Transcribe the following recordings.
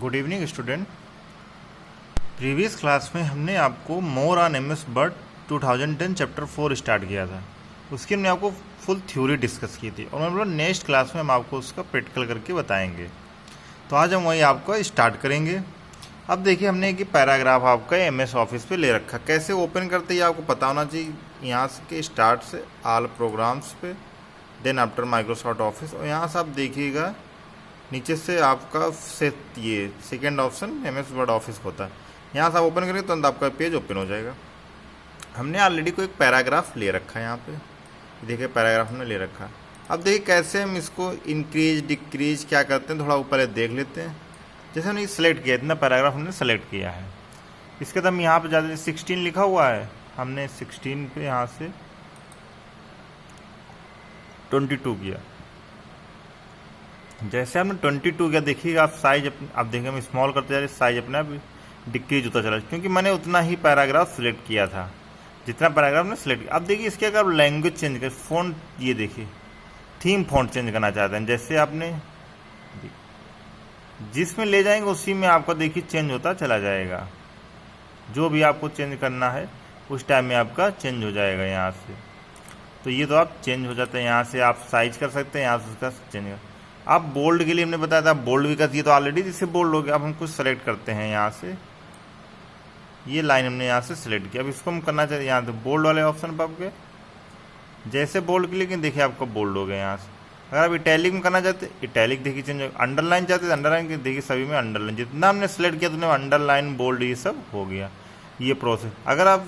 Good evening student. Previous class में हमने आपको more on MS word 2010 chapter 4 start किया था। उसकी हमने आपको फुल थ्योरी डिस्कस की थी और मैं बोला नेक्स्ट क्लास में हम आपको उसका प्रैक्टिकल करके बताएंगे। तो आज हम वही आपका स्टार्ट करेंगे। अब देखिए हमने एक पैराग्राफ आपका एमएस ऑफिस पे ले रखा, कैसे ओपन करते हैं आपको पता होना चाहिए। यहाँ के स्टार्ट से ऑल प्रोग्राम्स पे, देन आफ्टर माइक्रोसॉफ्ट ऑफिस, और यहाँ से आप देखिएगा नीचे से आपका ये second option MS word office होता है। यहाँ से आप ओपन करेंगे तो आपका पेज ओपन हो जाएगा। हमने ऑलरेडी कोई एक पैराग्राफ ले रखा है, यहाँ पे देखिए पैराग्राफ हमने ले रखा है। अब देखिए कैसे हम इसको इंक्रीज डिक्रीज क्या करते हैं, थोड़ा ऊपर देख लेते हैं। जैसे हमने सेलेक्ट किया, इतना पैराग्राफ हमने सेलेक्ट किया है। इसके बाद हम यहाँ पे ज़्यादा 16 लिखा हुआ है, हमने 16 पे यहाँ से 22 किया। जैसे हमने 22 किया देखिएगा आप साइज आप देखिए हम स्मॉल करते जा रहे, साइज अपने आप डिक्रीज होता चला, क्योंकि मैंने उतना ही पैराग्राफ सिलेक्ट किया था जितना पैराग्राफ ने सिलेक्ट किया। अब देखिए इसके अगर लैंग्वेज चेंज कर, फ़ॉन्ट ये देखिए थीम फ़ॉन्ट चेंज करना चाहते हैं, जैसे आपने जिसमें ले जाएंगे उसी में आपका देखिए चेंज होता चला जाएगा। जो भी आपको चेंज करना है उस टाइम में आपका चेंज हो जाएगा यहाँ से। तो ये तो आप चेंज हो जाते हैं, यहाँ से आप साइज कर सकते हैं, यहाँ से उसका चेंज कर। आप बोल्ड के लिए हमने बताया था, बोल्ड भी कर दिए तो ऑलरेडी जिससे बोल्ड हो गया। अब हम कुछ सेलेक्ट करते हैं, यहाँ से ये लाइन हमने यहाँ से सिलेक्ट किया। अब इसको हम करना चाहिए यहाँ से बोल्ड वाले ऑप्शन पर आपके, जैसे बोल्ड के लिए देखिए आपका बोल्ड हो गया यहाँ से। अगर आप इटैलिक में करना चाहते इटैलिक देखिए चेंज होगा। अंडरलाइन चाहते थे अंडरलाइन के देखिए सभी में अंडरलाइन, जितना हमने सेलेक्ट किया तो अंडरलाइन बोल्ड ये सब हो गया, ये प्रोसेस। अगर आप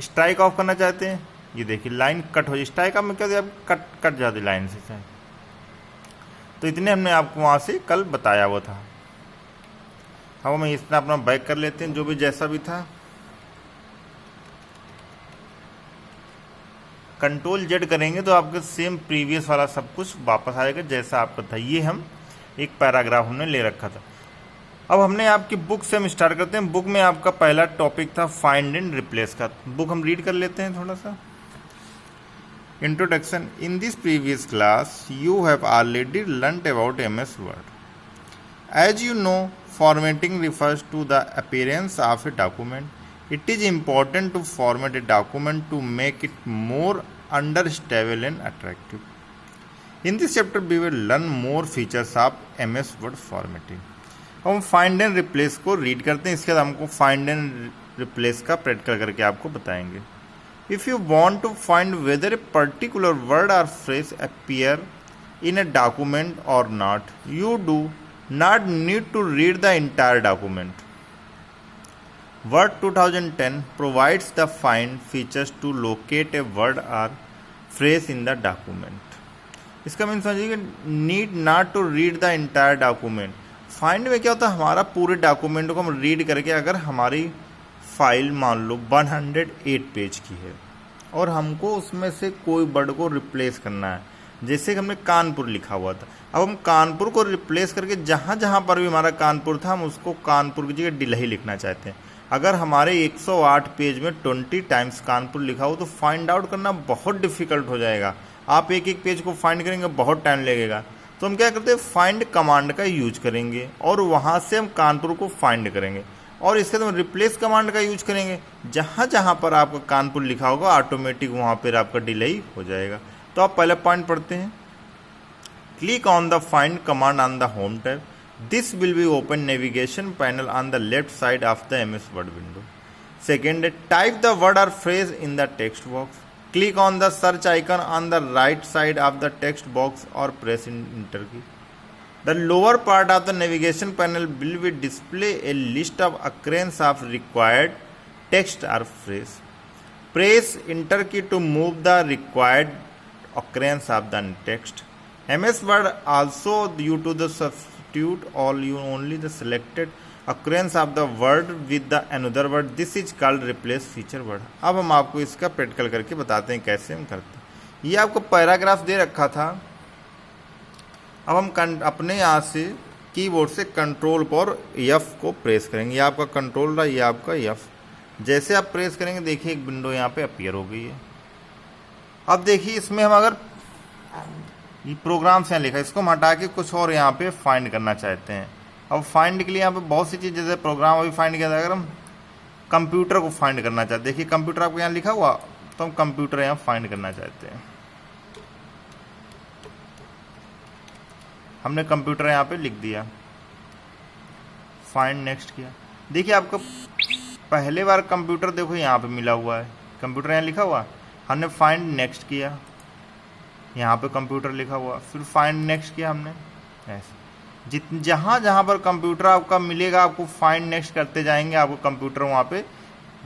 स्ट्राइक ऑफ करना चाहते हैं, ये देखिए लाइन कट हो जाए, स्ट्राइक ऑफ में क्या दिया कट जाती लाइन से। तो इतने हमने आपको वहाँ से कल बताया हुआ था। अब हम इतना अपना बैक कर लेते हैं, जो भी जैसा भी था। कंट्रोल जेड करेंगे तो आपके सेम प्रीवियस वाला सब कुछ वापस आएगा जैसा आपका था। ये हम एक पैराग्राफ हमने ले रखा था। अब हमने आपकी बुक से हम स्टार्ट करते हैं। बुक में आपका पहला टॉपिक था फाइंड एंड रिप्लेस का। बुक हम रीड कर लेते हैं थोड़ा सा। Introduction. In this previous class, you have already learnt about MS Word. As you know, formatting refers to the appearance of a document. It is important to format a document to make it more understandable and attractive. In this chapter, we will learn more features of MS Word formatting. हम find and replace को read करते हैं, इसके बाद हमको find and replace का practical करके आपको बताएंगे। If you want to find whether a particular word or phrase appear in a document or not, you do not need to read the entire document. Word 2010 provides the find features to locate a word or phrase in the document. इसका mean समझिए need not to read the entire document. Find में क्या होता है, हमारा पूरे document को हम रीड करके, अगर हमारी फाइल मान लो 108 पेज की है और हमको उसमें से कोई वर्ड को रिप्लेस करना है, जैसे कि हमने कानपुर लिखा हुआ था। अब हम कानपुर को रिप्लेस करके जहाँ जहाँ पर भी हमारा कानपुर था हम उसको कानपुर की जगह डिलही लिखना चाहते हैं। अगर हमारे 108 पेज में 20 टाइम्स कानपुर लिखा हो तो फाइंड आउट करना बहुत डिफिकल्ट हो जाएगा। आप एक एक पेज को फाइंड करेंगे बहुत टाइम लगेगा। तो हम क्या करते हैं, फाइंड कमांड का यूज करेंगे और वहाँ से हम कानपुर को फाइंड करेंगे। और इसके बाद रिप्लेस कमांड का यूज करेंगे, जहाँ जहाँ पर आपका कानपुर लिखा होगा ऑटोमेटिक वहाँ पर आपका डिलीट हो जाएगा। तो आप पहले पॉइंट पढ़ते हैं। Click on the find command on the home tab. This will be open navigation panel on the left side of the MS Word window. Second, type the word और phrase in the text box. Click on the search icon on the right side of the text box और press enter key. The lower part of the navigation panel will be display a list of occurrence of required text or phrase. Press enter key to move the required occurrence of the text. MS Word also you to the substitute all you only the selected occurrence of the word with the another word. This is called replace feature word. अब हम आपको इसका practical करके बताते हैं कैसे हम करते हैं। ये आपको पैराग्राफ दे रखा था। अब हम अपने यहाँ से कीबोर्ड से कंट्रोल पर F को प्रेस करेंगे। ये आपका कंट्रोल रहा, ये आपका F। जैसे आप प्रेस करेंगे देखिए एक विंडो यहाँ पे अपीयर हो गई है। अब देखिए इसमें हम अगर ये प्रोग्राम से लिखा है, इसको हम हटा के कुछ और यहाँ पे फाइंड करना चाहते हैं। अब फाइंड के लिए यहाँ पे बहुत सी चीज़, जैसे प्रोग्राम अभी फाइंड किया था, अगर हम कंप्यूटर को फाइंड करना चाहते, देखिए कंप्यूटर आपको यहाँ लिखा हुआ, तो हम कंप्यूटर यहाँ फाइंड करना चाहते हैं। हमने कंप्यूटर यहाँ पे लिख दिया, फाइंड नेक्स्ट किया। देखिए आपका पहले बार कंप्यूटर देखो यहाँ पे मिला हुआ है, कंप्यूटर यहाँ लिखा हुआ, हमने फाइंड नेक्स्ट किया, यहाँ पे कंप्यूटर लिखा हुआ, फिर फाइंड नेक्स्ट किया हमने। ऐसे जहाँ जहाँ पर कंप्यूटर आपका मिलेगा, आपको फाइंड नेक्स्ट करते जाएंगे, आपको कंप्यूटर वहाँ पे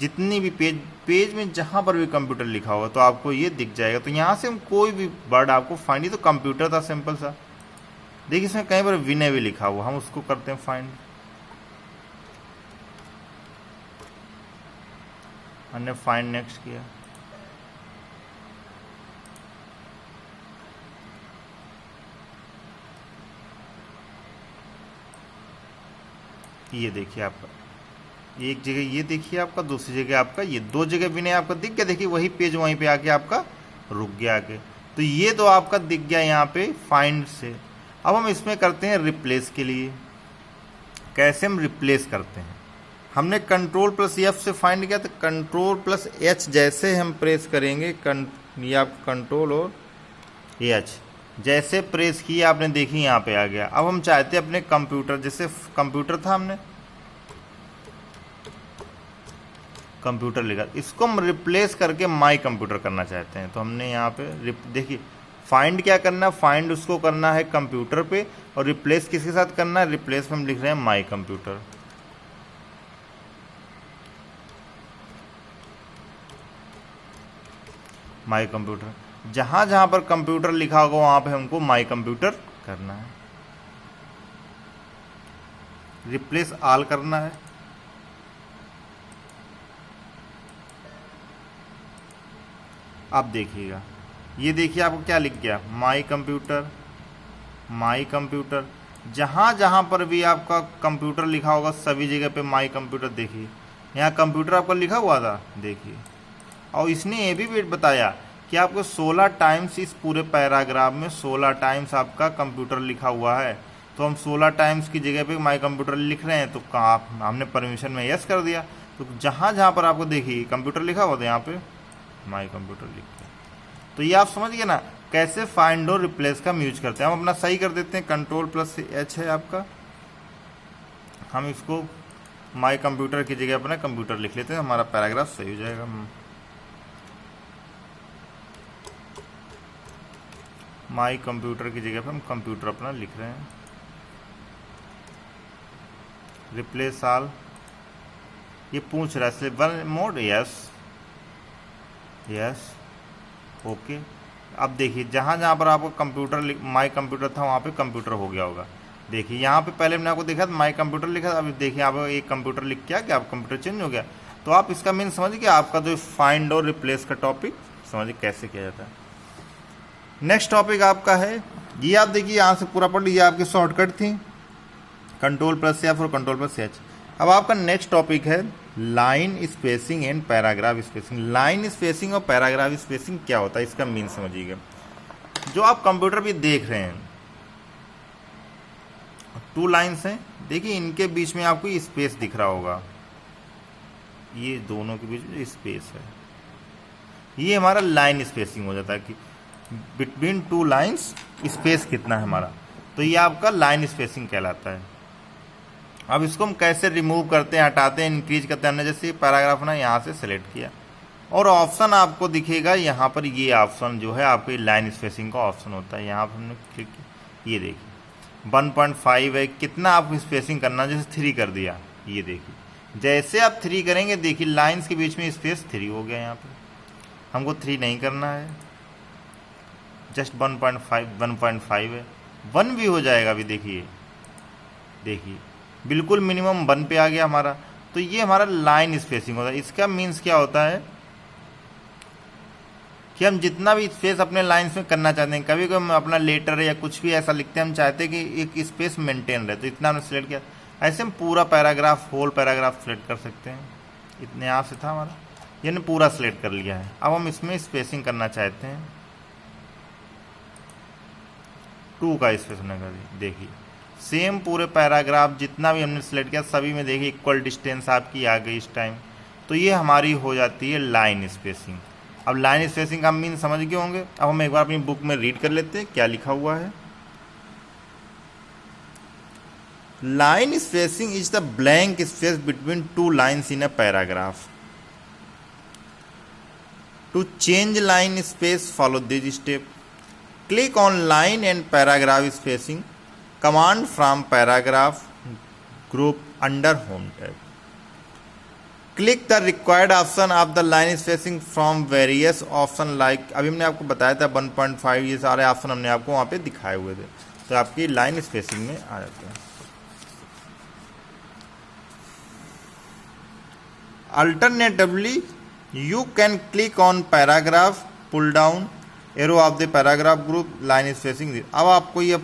जितनी भी पेज में जहाँ पर भी कंप्यूटर लिखा होगा तो आपको ये दिख जाएगा। तो यहाँ से हम कोई भी वर्ड आपको फाइंड, तो कंप्यूटर था सिंपल सा, देखिए इसमें कहीं पर विनय भी लिखा हुआ, हम उसको करते हैं फाइंड। हमने फाइंड नेक्स्ट किया, ये देखिए आपका एक जगह, ये देखिए आपका दूसरी जगह आपका, ये दो जगह विनय आपका दिख गया। देखिए वही पेज वहीं पे आके आपका रुक गया आके, तो ये तो आपका दिख गया यहाँ पे फाइंड से। अब हम इसमें करते हैं रिप्लेस के लिए। कैसे हम रिप्लेस करते हैं, हमने Ctrl+F से फाइंड किया, तो Ctrl+H जैसे हम प्रेस करेंगे, ये आप Ctrl और H जैसे प्रेस किया आपने, देखिए यहाँ पे आ गया। अब हम चाहते हैं अपने कंप्यूटर, जैसे कंप्यूटर था हमने कंप्यूटर लिखा, इसको हम रिप्लेस करके माई कंप्यूटर करना चाहते हैं। तो हमने यहाँ पे देखिए फाइंड क्या करना है, फाइंड उसको करना है कंप्यूटर पे, और रिप्लेस किसके साथ करना है, रिप्लेस में हम लिख रहे हैं माई कंप्यूटर। माई कंप्यूटर, जहां जहां पर कंप्यूटर लिखा होगा वहां पे हमको माई कंप्यूटर करना है, रिप्लेस ऑल करना है। अब देखिएगा, ये देखिए आपको क्या लिख गया, माई कंप्यूटर। माई कंप्यूटर, जहां जहां पर भी आपका कंप्यूटर लिखा होगा सभी जगह पे माई कंप्यूटर। देखिए यहाँ कंप्यूटर आपका लिखा हुआ था, देखिए। और इसने ये भी बताया कि आपको 16 टाइम्स इस पूरे पैराग्राफ में 16 टाइम्स आपका कंप्यूटर लिखा हुआ है। तो हम 16 टाइम्स की जगह पे माई कंप्यूटर लिख रहे हैं, तो कहाँ हमने परमिशन में यस कर दिया। तो जहाँ जहाँ पर आपको देखिए कंप्यूटर लिखा हुआ था यहाँ पे माई कंप्यूटर लिख के। तो ये आप समझ गए ना कैसे फाइंड और रिप्लेस का हम यूज करते हैं। हम अपना सही कर देते हैं, Ctrl+H है आपका, हम इसको माई कंप्यूटर की जगह अपना कंप्यूटर लिख लेते हैं, हमारा पैराग्राफ सही हो जाएगा। माई कंप्यूटर की जगह पे हम कंप्यूटर अपना लिख रहे हैं। रिप्लेस ऑल, ये पूछ रहा है स्लेबल मोड, यस यस ओके। अब देखिए जहाँ जहाँ पर आपको कंप्यूटर माई कंप्यूटर था वहाँ पे कंप्यूटर हो गया होगा। देखिए यहाँ पे पहले मैंने आपको देखा था माई कंप्यूटर लिखा था, अभी देखिए आप एक कंप्यूटर लिख के क्या आप कंप्यूटर चेंज हो गया। तो आप इसका मीन समझ गए, आपका जो फाइंड और रिप्लेस का टॉपिक समझिए कैसे किया जाता है। नेक्स्ट टॉपिक आपका है, ये आप देखिए यहाँ से पूरा पढ़ लीजिए, आपकी शॉर्टकट थी Ctrl+F और Ctrl+H। अब आपका नेक्स्ट टॉपिक है line spacing and paragraph spacing. Line spacing और पैराग्राफ स्पेसिंग क्या होता है इसका मीन समझिएगा। जो आप कंप्यूटर पे देख रहे हैं 2 लाइन्स हैं, देखिए इनके बीच में आपको स्पेस दिख रहा होगा, ये दोनों के बीच में स्पेस है, ये हमारा लाइन स्पेसिंग हो जाता है कि बिटवीन 2 लाइन्स स्पेस कितना है हमारा, तो ये आपका लाइन स्पेसिंग कहलाता है। अब इसको हम कैसे रिमूव करते हैं, हटाते हैं, इंक्रीज करते हैं। हमने जैसे पैराग्राफ ना यहाँ से सेलेक्ट किया और ऑप्शन आपको दिखेगा यहाँ पर, ये ऑप्शन जो है आपको लाइन स्पेसिंग का ऑप्शन होता है, यहाँ पर हमने क्लिक किया, ये देखिए 1.5 है, कितना आप स्पेसिंग करना, जैसे 3 कर दिया, ये देखिए जैसे आप 3 करेंगे देखिए लाइन्स के बीच में स्पेस 3 हो गया। यहाँ पर हमको 3 नहीं करना है, जस्ट 1.5 है, 1 भी हो जाएगा। अभी देखिए देखिए बिल्कुल मिनिमम 1 पे आ गया हमारा। तो ये हमारा लाइन स्पेसिंग होता है। इसका मीन्स क्या होता है कि हम जितना भी स्पेस अपने लाइन्स में करना चाहते हैं, कभी कभी हम अपना लेटर या कुछ भी ऐसा लिखते हैं, हम चाहते हैं कि एक स्पेस मेंटेन रहे, तो इतना हमने सेलेक्ट किया। ऐसे हम पूरा पैराग्राफ, होल पैराग्राफ सेलेक्ट कर सकते हैं। इतने यहाँ से था हमारा, यानी पूरा सेलेक्ट कर लिया है। अब हम इसमें स्पेसिंग करना चाहते हैं 2 का स्पेस होने का, देखिए सेम पूरे पैराग्राफ जितना भी हमने सिलेक्ट किया सभी में देखिए इक्वल डिस्टेंस आपकी आ गई इस टाइम। तो ये हमारी हो जाती है लाइन स्पेसिंग। अब लाइन स्पेसिंग का मीन समझ गए होंगे। अब हम एक बार अपनी बुक में रीड कर लेते हैं क्या लिखा हुआ है। Line spacing is the blank space between two lines in a paragraph. To change line space follow this step. Click on line and paragraph spacing command from paragraph group under home tab. Click the required option of the line spacing from various option like, अभी हमने आपको बताया था 1.5, ये सारे option हमने आपको वहाँ पे दिखाए हुए थे, तो आपकी लाइन स्पेसिंग में आ जाते हैं। Alternatively you can click on paragraph pull down arrow of the paragraph group line spacing. अब आपको ये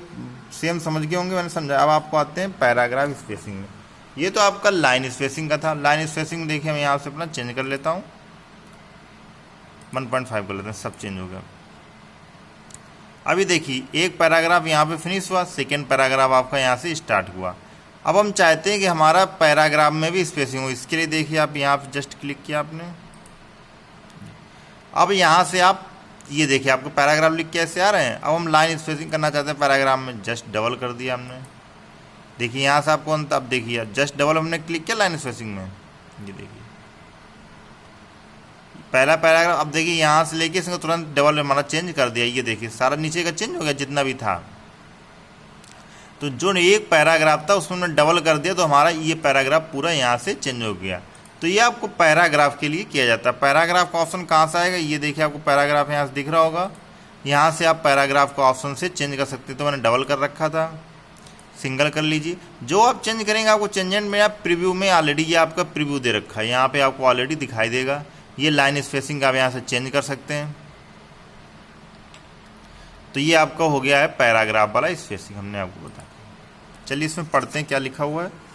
सेम समझ गए होंगे, मैंने समझा। अब आपको आते हैं पैराग्राफ स्पेसिंग में। ये तो आपका लाइन स्पेसिंग का था। लाइन स्पेसिंग देखिए मैं यहाँ से अपना चेंज कर लेता हूँ, 1.5 कर लेते हैं, सब चेंज हो गया। अभी देखिए एक पैराग्राफ यहाँ पे फिनिश हुआ, सेकेंड पैराग्राफ आपका यहाँ से स्टार्ट हुआ। अब हम चाहते हैं कि हमारा पैराग्राफ में भी स्पेसिंग हो। इसके लिए देखिए आप यहाँ पे जस्ट क्लिक किया आपने। अब यहाँ से आप ये देखिए आपको पैराग्राफ लिख के ऐसे आ रहे हैं। अब हम लाइन स्पेसिंग करना चाहते हैं पैराग्राफ में, जस्ट डबल कर दिया हमने। देखिए यहाँ से आपको अब देखिए जस्ट डबल हमने क्लिक किया लाइन स्पेसिंग में, ये देखिए पहला पैराग्राफ। अब देखिए यहाँ से लेके इसको तुरंत डबल हमारा चेंज कर दिया। ये देखिए सारा नीचे का चेंज हो गया जितना भी था। तो जो एक पैराग्राफ था उसमें हमने डबल कर दिया, तो हमारा ये पैराग्राफ पूरा यहाँ से चेंज हो गया। तो ये आपको पैराग्राफ के लिए किया जाता है। पैराग्राफ का ऑप्शन कहाँ से आएगा, ये देखिए आपको पैराग्राफ यहाँ से दिख रहा होगा। यहाँ से आप पैराग्राफ का ऑप्शन से चेंज कर सकते हैं। तो मैंने डबल कर रखा था, सिंगल कर लीजिए। जो आप चेंज करेंगे आपको चेंजेंट में आप प्रीव्यू में ऑलरेडी ये आपका प्रीव्यू दे रखा है, यहाँ पे आपको ऑलरेडी दिखाई देगा। ये लाइन स्पेसिंग आप यहाँ से चेंज कर सकते हैं। तो ये आपका हो गया है पैराग्राफ वाला स्पेसिंग, हमने आपको बताया। चलिए इसमें पढ़ते हैं क्या लिखा हुआ है।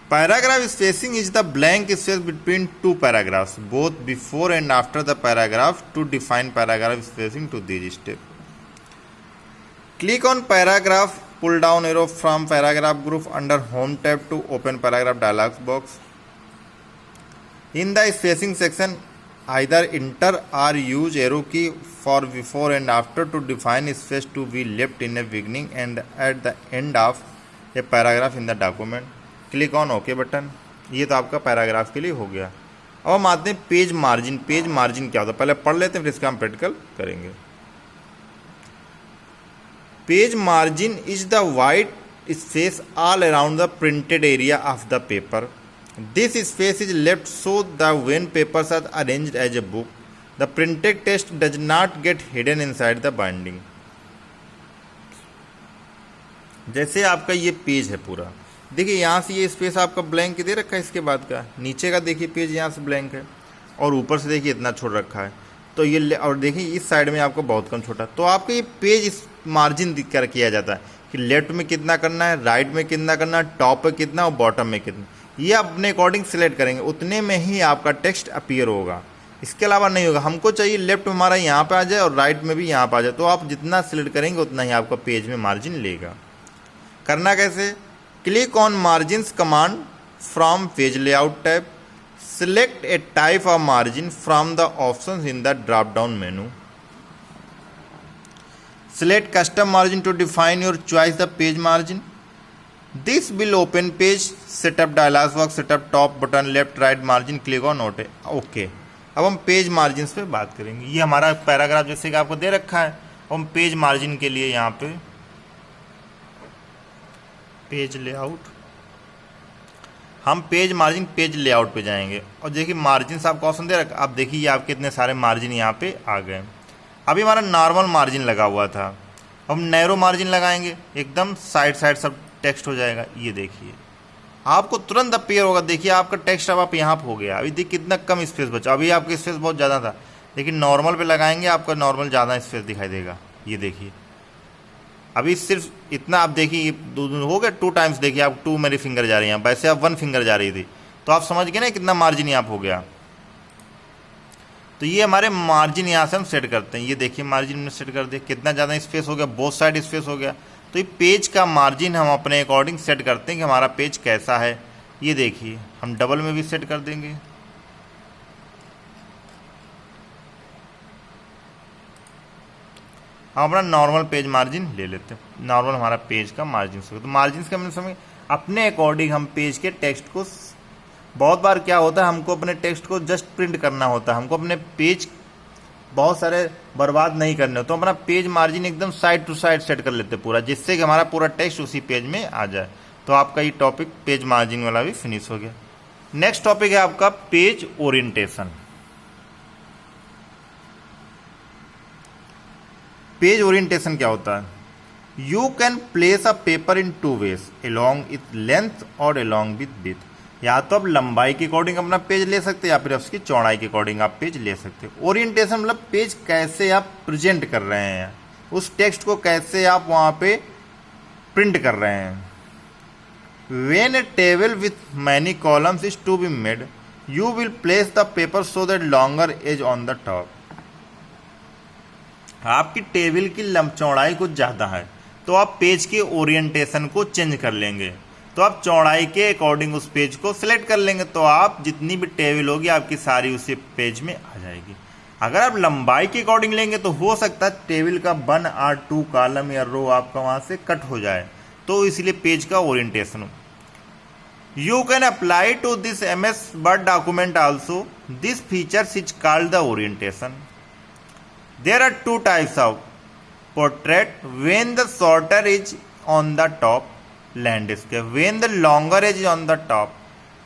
Paragraph spacing is the blank space between two paragraphs both before and after the paragraph to define paragraph spacing to this step. Click on paragraph pull down arrow from paragraph group under home tab to open paragraph dialog box. In the spacing section, either enter or use arrow key for before and after to define space to be left in the beginning and at the end of a paragraph in the document. Click on OK button. ये तो आपका paragraph के लिए हो गया। अब हम आते हैं पेज मार्जिन। पेज मार्जिन क्या होता है पहले पढ़ लेते हैं, फिर इसका हम प्रैक्टिकल करेंगे। Page margin is the white space all around the printed area of the paper. This space is left so that when papers are arranged as a book, the printed text does not get hidden inside the binding. जैसे आपका ये page है पूरा, देखिए यहाँ से ये space आपका ब्लैंक दे रखा है, इसके बाद का नीचे का देखिए पेज यहाँ से ब्लैंक है और ऊपर से देखिए इतना छोड़ रखा है। तो ये और देखिए इस साइड में आपको बहुत कम छोटा। तो आपको ये पेज इस मार्जिन दिख कर किया जाता है कि लेफ्ट में कितना करना है, राइट में कितना करना है, टॉप पे कितना और बॉटम में कितना। ये आप अपने अकॉर्डिंग सिलेक्ट करेंगे, उतने में ही आपका टेक्स्ट अपीयर होगा, इसके अलावा नहीं होगा। हमको चाहिए लेफ्ट हमारा यहाँ पे आ जाए और राइट में भी यहाँ पे आ जाए, तो आप जितना सिलेक्ट करेंगे उतना ही आपका पेज में मार्जिन लेगा। करना कैसे, click on margins command from page layout tab. Select a type of margin from the options in the drop down menu. Select custom margin to define your choice the page margin. This will open page setup dialog box, setup top button, left right margin, click on OK. अब हम page margin पे बात करेंगे। ये हमारा paragraph जैसे कि आपको दे रखा है, हम पेज मार्जिन के लिए यहाँ पे पेज लेआउट, हम पेज मार्जिन पेज लेआउट पे जाएंगे और देखिए मार्जिन से आपको ऑप्शन दे रखा। आप देखिए ये आपके इतने सारे मार्जिन यहाँ पे आ गए। अभी हमारा नॉर्मल मार्जिन लगा हुआ था, हम नैरो मार्जिन लगाएंगे, एकदम साइड साइड सब टेक्स्ट हो जाएगा। ये देखिए आपको तुरंत अपीयर होगा। देखिए आपका टेक्स्ट अब आप यहाँ पे हो गया। अभी देखिए कितना कम स्पेस बचा, अभी आपका स्पेस बहुत ज़्यादा था, लेकिन नॉर्मल पे लगाएंगे आपका नॉर्मल ज़्यादा स्पेस दिखाई देगा। ये देखिए अभी सिर्फ इतना, आप देखिए हो गया 2 टाइम्स। देखिए आप 2 मेरी फिंगर जा रही हैं, वैसे आप 1 फिंगर जा रही थी, तो आप समझ गए ना कितना मार्जिन यहाँ हो गया। तो ये हमारे मार्जिन यहाँ से हम सेट करते हैं। ये देखिए मार्जिन में सेट कर दिया, कितना ज़्यादा स्पेस हो गया, बोथ साइड स्पेस हो गया। तो ये पेज का मार्जिन हम अपने अकॉर्डिंग सेट करते हैं कि हमारा पेज कैसा है। ये देखिए हम डबल में भी सेट कर देंगे। हम अपना नॉर्मल पेज मार्जिन ले लेते हैं। नॉर्मल हमारा पेज का मार्जिन से, तो मार्जिन का मतलब समझ अपने अकॉर्डिंग हम पेज के टेक्स्ट को, बहुत बार क्या होता है हमको अपने टेक्स्ट को जस्ट प्रिंट करना होता है, हमको अपने पेज बहुत सारे बर्बाद नहीं करने होते, तो अपना पेज मार्जिन एकदम साइड टू साइड सेट कर लेते पूरा, जिससे कि हमारा पूरा टेक्स्ट उसी पेज में आ जाए। तो आपका ये टॉपिक पेज मार्जिन वाला भी फिनिश हो गया। नेक्स्ट टॉपिक है आपका पेज ओरिएंटेशन। पेज ओरिएंटेशन क्या होता है? You can place a paper in two ways, along it length और अलोंग विथ विड्थ। या तो आप लंबाई के अकॉर्डिंग अपना पेज ले सकते हैं या फिर उसकी चौड़ाई के अकॉर्डिंग आप पेज ले सकते हो। ओरिएंटेशन मतलब पेज कैसे आप प्रेजेंट कर रहे हैं, उस टेक्स्ट को कैसे आप वहाँ पे प्रिंट कर रहे हैं। When a table with many columns is to be made, you will place the paper so that longer edge on the top. आपकी टेबल की चौड़ाई कुछ ज़्यादा है तो आप पेज के ओरिएंटेशन को चेंज कर लेंगे, तो आप चौड़ाई के अकॉर्डिंग उस पेज को सिलेक्ट कर लेंगे, तो आप जितनी भी टेबल होगी आपकी सारी उसी पेज में आ जाएगी। अगर आप लंबाई के अकॉर्डिंग लेंगे तो हो सकता है टेबल का 1 और 2 कॉलम या रो आपका वहाँ से कट हो जाए, तो इसलिए पेज का orientation. You can apply to this MS Word document also. This feature is called the orientation. There are two types of portrait. When the shorter is on the top, landscape. When the longer is on the top.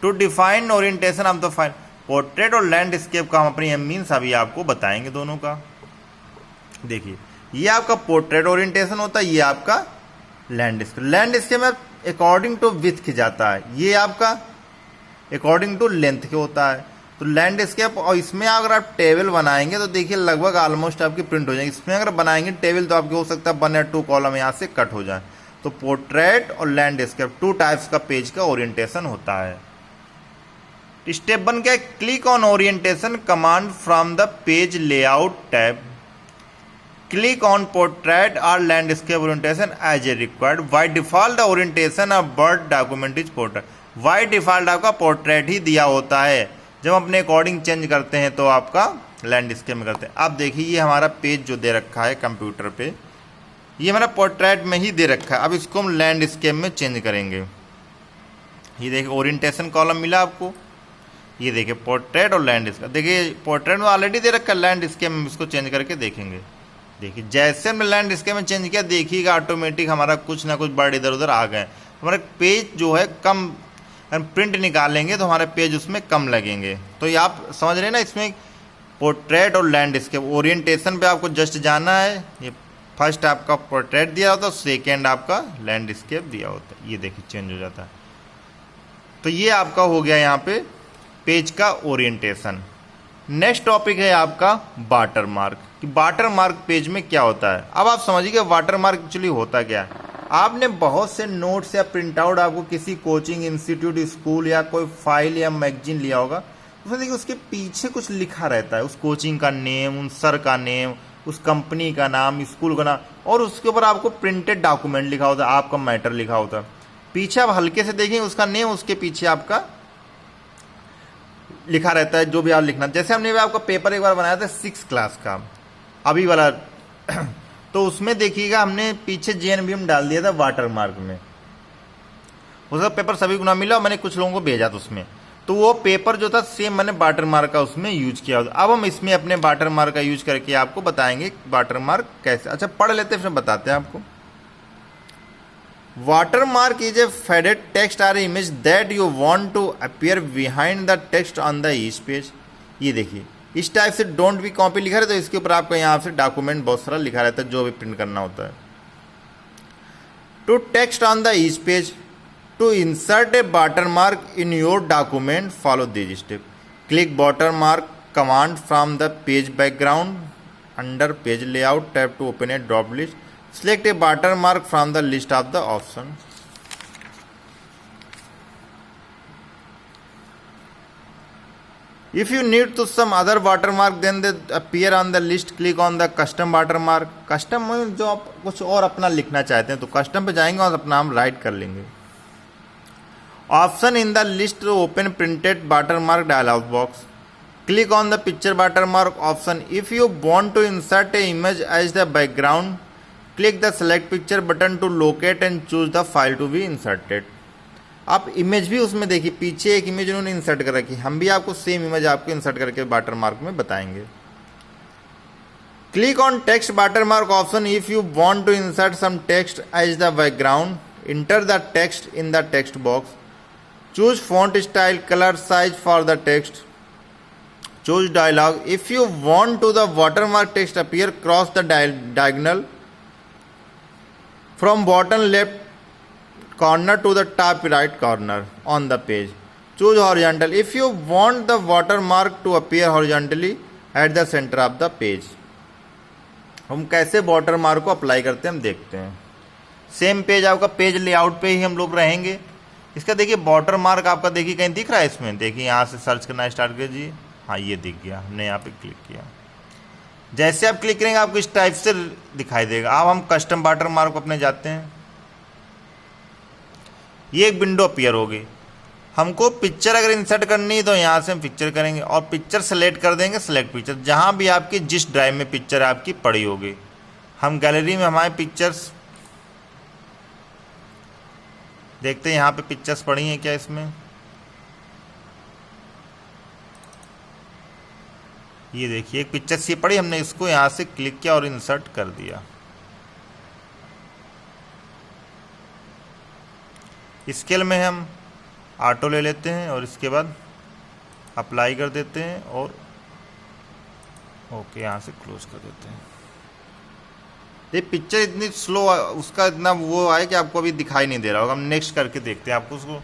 To define orientation of the file. Portrait और landscape का हम अपनी means अभी आपको बताएंगे दोनों का। देखिए ये आपका पोर्ट्रेट ओरिएंटेशन होता है, ये आपका लैंडस्केप। लैंडस्केप में अकॉर्डिंग टू विड्थ की जाता है, ये आपका अकॉर्डिंग टू लेंथ के होता है। तो लैंडस्केप, और इसमें अगर आप टेबल बनाएंगे तो देखिए लगभग ऑलमोस्ट आपकी प्रिंट हो जाएगी। इसमें अगर बनाएंगे टेबल तो आपके हो सकता है 1 या 2 कॉलम यहाँ से कट हो जाए। तो पोर्ट्रेट और लैंडस्केप 2 टाइप्स का पेज का ओरिएंटेशन होता है। स्टेप 1 क्या? Click on orientation command from the page layout tab. Click on portrait or landscape orientation as required. By default the orientation of Word document is portrait. By default आपका portrait ही दिया होता है। जब अपने according change करते हैं तो आपका लैंडस्केप में करते हैं। अब देखिए ये हमारा पेज जो दे रखा है कंप्यूटर पे, ये हमारा पोर्ट्रेट में ही दे रखा है। अब इसको हम लैंडस्केप में चेंज करेंगे। ये देखिए ओरिएंटेशन कॉलम मिला आपको, ये देखिए पोर्ट्रेट और लैंडस्केप। देखिए पोर्ट्रेट में ऑलरेडी दे रखा है, लैंडस्केप में इसको चेंज करके देखेंगे। देखिए जैसे हमने लैंडस्केप में चेंज किया, देखिएगा ऑटोमेटिक हमारा कुछ ना कुछ वर्ड इधर उधर आ गए। हमारा पेज जो है कम, हम प्रिंट निकालेंगे तो हमारे पेज उसमें कम लगेंगे। तो ये आप समझ रहे हैं ना, इसमें पोर्ट्रेट और लैंडस्केप ओरिएंटेशन पे आपको जस्ट जाना है। ये फर्स्ट आपका पोर्ट्रेट दिया होता है, सेकेंड आपका लैंडस्केप दिया होता है। ये देखिए चेंज हो जाता है। तो ये आपका हो गया यहाँ पे पेज का ओरिएंटेशन। नेक्स्ट टॉपिक है आपका वाटर मार्क, कि वाटर मार्क पेज में क्या होता है। अब आप समझिए वाटर मार्क एक्चुअली होता क्या है। आपने बहुत से नोट्स या प्रिंट आउट आपको किसी कोचिंग इंस्टीट्यूट, स्कूल या कोई फाइल या मैगजीन लिया होगा, उसमें देखिए उसके पीछे कुछ लिखा रहता है, उस कोचिंग का नेम, उन सर का नेम, उस कंपनी का नाम, स्कूल का नाम, और उसके ऊपर आपको प्रिंटेड डॉक्यूमेंट लिखा होता है, आपका मैटर लिखा होता है। पीछे आप हल्के से देखेंगे उसका नेम, उसके पीछे आपका लिखा रहता है जो भी आप लिखना। जैसे हमने भी आपका पेपर एक बार बनाया था 6 क्लास का अभी वाला, तो उसमें देखिएगा हमने पीछे JNBM डाल दिया था वाटर मार्क में। उसका पेपर सभी को ना मिला, मैंने कुछ लोगों को भेजा था उसमें, तो वो पेपर जो था सेम मैंने वाटर मार्क का उसमें यूज किया होता। अब हम इसमें अपने वाटर मार्क का यूज करके आपको बताएंगे वाटर मार्क कैसे। अच्छा पढ़ लेते हैं फिर बताते हैं आपको। Watermark is a faded text or image that you want to appear behind the text on the each page। ये देखिए इस टाइप से डोंट बी कॉपी लिखा रहता है, इसके ऊपर आपका यहाँ से डॉक्यूमेंट बहुत सारा लिखा रहता है जो भी प्रिंट करना होता है। To text on the each page, to insert a watermark in your document follow this step. Click watermark command from the page background under page layout tab to open a drop list. Select a watermark from the list of the option। If you need to some other watermark then they appear on the list, click on the custom watermark. Custom में जो आप कुछ और अपना लिखना चाहते हैं तो कस्टम पे जाएंगे और अपना नाम राइट कर लेंगे. Option in the list open printed watermark dialog box. Click on the picture watermark option. If you want to insert a image as the background, click the select picture button to locate and choose the file to be inserted. आप image भी उसमें देखिए, पीछे एक image उन्होंने insert कर रखी, हम भी आपको सेम इमेज आपको इंसर्ट करके वाटरमार्क में बताएंगे. Click on text watermark option. If you want to insert some text as the background, enter the text in the text box. Choose font style, colour, size for the text. Choose dialog. If you want to the watermark text appear cross the diagonal from bottom left corner to the top right corner on the page. Choose horizontal. If you want the watermark to appear horizontally at the center of the page. हम कैसे watermark को apply करते हैं हम देखते हैं. Same page आपका page layout पे ही हम लोग रहेंगे. इसका देखिए वाटरमार्क आपका देखिए कहीं दिख रहा है इसमें. देखिए यहाँ से सर्च करना स्टार्ट कीजिए. हाँ ये दिख गया, हमने यहाँ पे क्लिक किया. जैसे आप क्लिक करेंगे आपको इस टाइप से दिखाई देगा. अब हम कस्टम वाटरमार्क को अपने जाते हैं. ये एक विंडो अपीयर होगी. हमको पिक्चर अगर इंसर्ट करनी है तो यहाँ से हम पिक्चर करेंगे और पिक्चर सेलेक्ट कर देंगे. सेलेक्ट पिक्चर जहाँ भी आपकी जिस ड्राइव में पिक्चर आपकी पड़ी होगी. हम गैलरी में हमारे पिक्चर्स देखते हैं, यहाँ पे पिक्चर्स पड़ी हैं क्या इसमें. ये देखिए एक पिक्चर सी पड़ी, हमने इसको यहाँ से क्लिक किया और इंसर्ट कर दिया. स्केल में हम ऑटो ले लेते हैं और इसके बाद अप्लाई कर देते हैं और ओके यहाँ से क्लोज कर देते हैं. ये पिक्चर इतनी स्लो उसका इतना वो आए कि आपको अभी दिखाई नहीं दे रहा होगा. हम नेक्स्ट करके देखते हैं आपको. उसको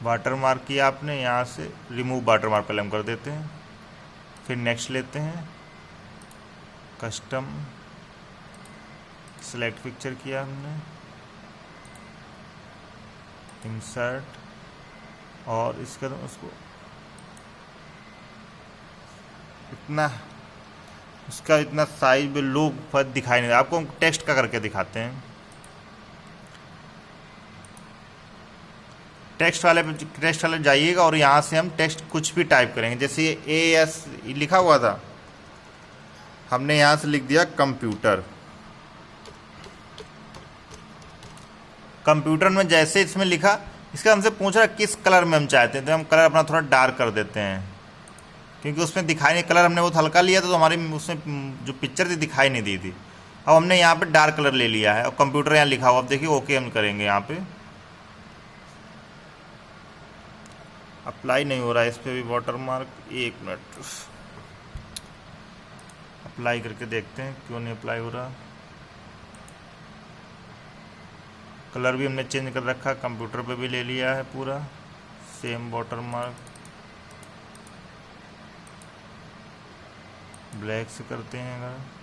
वाटरमार्क किया आपने, यहाँ से रिमूव वाटरमार्क पहले हम कर देते हैं. फिर नेक्स्ट लेते हैं. कस्टम सेलेक्ट पिक्चर किया हमने, इंसर्ट और इसका उसको इतना उसका इतना साइज में लो फर्क दिखाई नहीं. आपको हम टेक्स्ट का करके दिखाते हैं. टेक्स्ट वाले जाइएगा और यहाँ से हम टेक्स्ट कुछ भी टाइप करेंगे. जैसे ये AS लिखा हुआ था, हमने यहाँ से लिख दिया कंप्यूटर. कंप्यूटर में जैसे इसमें लिखा, इसका हमसे पूछ रहा है किस कलर में हम चाहते हैं, तो हम कलर अपना थोड़ा डार्क कर देते हैं क्योंकि उसमें दिखाई नहीं. कलर हमने बहुत हल्का लिया था तो हमारी उसमें जो पिक्चर थी दिखाई नहीं दी थी. अब हमने यहाँ पे डार्क कलर ले लिया है और कंप्यूटर यहाँ लिखा हुआ. अब देखिए ओके हम करेंगे. यहाँ पे अप्लाई नहीं हो रहा है इस पर भी वाटरमार्क. 1 मिनट अप्लाई करके देखते हैं क्यों नहीं अप्लाई हो रहा. कलर भी हमने चेंज कर रखा, कंप्यूटर पे भी ले लिया है पूरा सेम वाटरमार्क. ब्लैक से करते हैं. अगर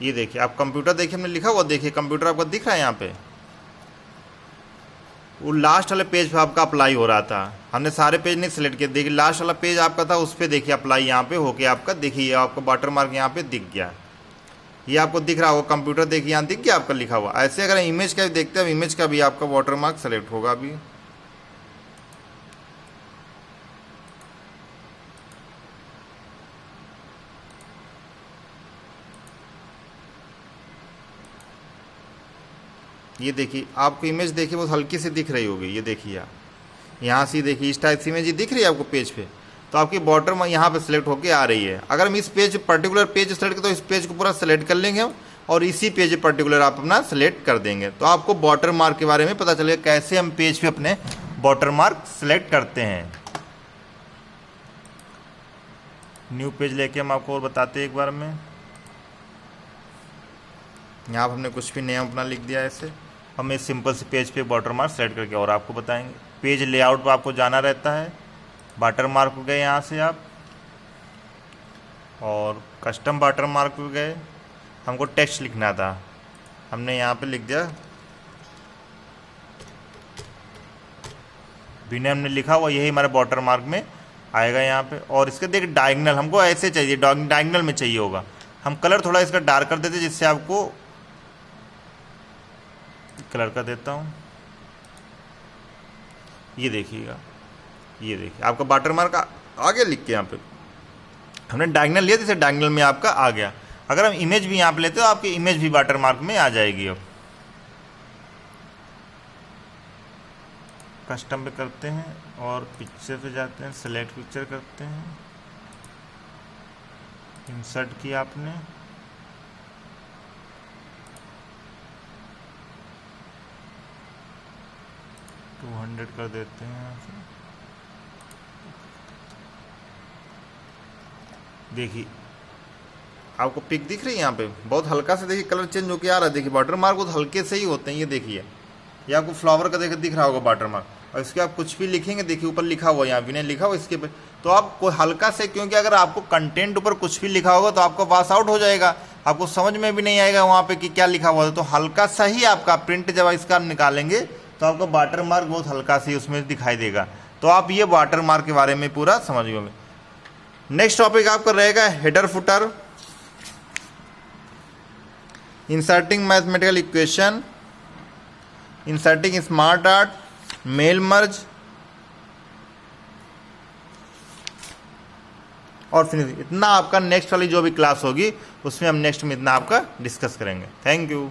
ये देखिए आप कंप्यूटर देखिए हमने लिखा हुआ, देखिए कंप्यूटर आपको दिख रहा है. यहाँ पे वो लास्ट वाले पेज पे आपका अप्लाई हो रहा था. हमने सारे पेज नहीं सिलेक्ट किए. देखिए लास्ट वाला पेज आपका था, उस पर देखिए अप्लाई यहाँ पे होके आपका देखिए आपका वाटरमार्क यहाँ पे दिख गया. ये आपको दिख रहा होगा कंप्यूटर. देखिए यहाँ दिख गया आपका लिखा हुआ. ऐसे अगर इमेज का भी देखते हैं, इमेज का भी आपका वाटरमार्क सेलेक्ट होगा. अभी ये देखिए आपको इमेज देखिए बहुत हल्की सी दिख रही होगी. ये देखिए आप यहाँ से देखिए इस टाइप से इमेज दिख रही है आपको पेज पे, तो आपकी बॉर्डर में यहाँ पे सिलेक्ट होके आ रही है. अगर हम इस पेज पर्टिकुलर पेज सेलेक्ट करें तो इस पेज को पूरा सेलेक्ट कर लेंगे हम और इसी पेज पर्टिकुलर आप अपना सेलेक्ट कर देंगे. तो आपको वाटरमार्क के बारे में पता चलेगा कैसे हम पेज पे अपने वाटरमार्क सेलेक्ट करते हैं. न्यू पेज लेके हम आपको और बताते हैं एक बार में. यहाँ पर हमने कुछ भी नेम अपना लिख दिया ऐसे. हम इस सिंपल से पेज पे वाटरमार्क सेलेक्ट करके और आपको बताएंगे. पेज लेआउट पर आपको जाना रहता है. वाटरमार्क हो गए, यहाँ से आप और कस्टम वाटर मार्क पे गए, हमको टेक्स्ट लिखना था, हमने यहाँ पे लिख दिया बिना हमने लिखा हुआ, यही हमारे वाटर मार्क में आएगा यहाँ पे। और इसके देख डायगनल हमको ऐसे चाहिए, डायगनल में चाहिए होगा। हम कलर थोड़ा इसका डार्क कर देते, जिससे आपको कलर कर देता हूँ, ये देखिएगा, ये देखिए आपका वाटर मार्क आ गया लिख के। यहाँ पे हमने डायगनल लिया, जैसे डायगनल में आपका आ गया। अगर हम इमेज भी यहाँ पे लेते हो, आपकी इमेज भी वाटर मार्क में आ जाएगी। अब कस्टम पे करते हैं और पिक्चर पे जाते हैं, सेलेक्ट पिक्चर करते हैं, इंसर्ट किया आपने, टू 200 कर देते हैं यहाँ से। देखिए आपको पिक दिख रही है यहाँ पे, बहुत हल्का से देखिए कलर चेंज होकर आ रहा है। देखिए वाटर मार्क बहुत हल्के से ही होते हैं, ये देखिए, ये आपको फ्लावर का दिख रहा होगा वाटर मार्क। और इसके आप कुछ भी लिखेंगे, देखिए ऊपर लिखा हुआ, यहाँ भी नहीं लिखा हुआ इसके पे, तो आप कोई हल्का से, क्योंकि अगर आपको कंटेंट ऊपर कुछ भी लिखा होगा तो आपको पास आउट हो जाएगा, आपको समझ में भी नहीं आएगा वहाँ पे कि क्या लिखा हुआ है। तो हल्का सा ही आपका प्रिंट जब इसका निकालेंगे तो आपको वाटर मार्क बहुत हल्का सी उसमें दिखाई देगा। तो आप ये वाटर मार्क के बारे में पूरा समझ गए। नेक्स्ट टॉपिक आपका रहेगा header footer, inserting mathematical equation, inserting smart art, mail merge और फिनिशिंग। इतना आपका नेक्स्ट वाली जो भी क्लास होगी उसमें हम नेक्स्ट में इतना आपका डिस्कस करेंगे। Thank you.